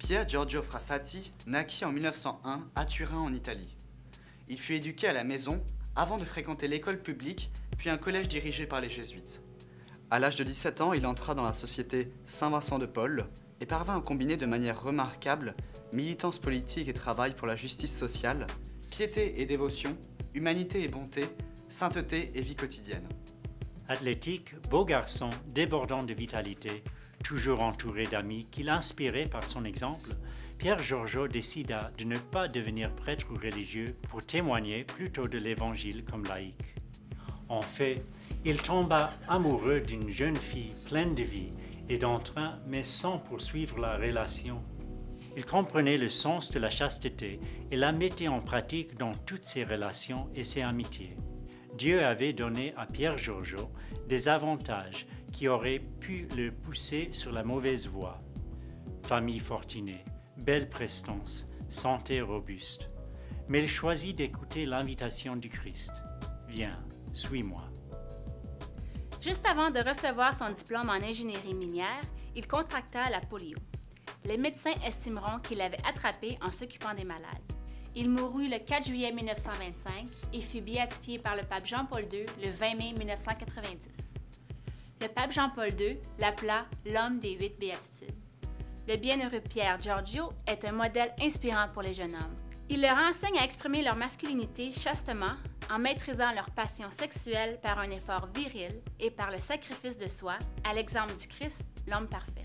Pier Giorgio Frassati naquit en 1901 à Turin en Italie. Il fut éduqué à la maison avant de fréquenter l'école publique puis un collège dirigé par les jésuites. À l'âge de 17 ans, il entra dans la société Saint-Vincent de Paul et parvint à combiner de manière remarquable militance politique et travail pour la justice sociale, piété et dévotion, humanité et bonté, sainteté et vie quotidienne. Athlétique, beau garçon, débordant de vitalité, toujours entouré d'amis qu'il inspirait par son exemple, Pier Giorgio décida de ne pas devenir prêtre ou religieux pour témoigner plutôt de l'Évangile comme laïque. En fait, il tomba amoureux d'une jeune fille pleine de vie et d'entrain, mais sans poursuivre la relation. Il comprenait le sens de la chasteté et la mettait en pratique dans toutes ses relations et ses amitiés. Dieu avait donné à Pier Giorgio des avantages qui auraient pu le pousser sur la mauvaise voie. Famille fortunée, belle prestance, santé robuste. Mais il choisit d'écouter l'invitation du Christ. Viens, suis-moi. Juste avant de recevoir son diplôme en ingénierie minière, il contracta la polio. Les médecins estimeront qu'il l'avait attrapé en s'occupant des malades. Il mourut le 4 juillet 1925 et fut béatifié par le pape Jean-Paul II le 20 mai 1990. Le pape Jean-Paul II l'appela l'homme des 8 béatitudes. Le bienheureux Pier Giorgio est un modèle inspirant pour les jeunes hommes. Il leur enseigne à exprimer leur masculinité chastement en maîtrisant leur passion sexuelle par un effort viril et par le sacrifice de soi, à l'exemple du Christ, l'homme parfait.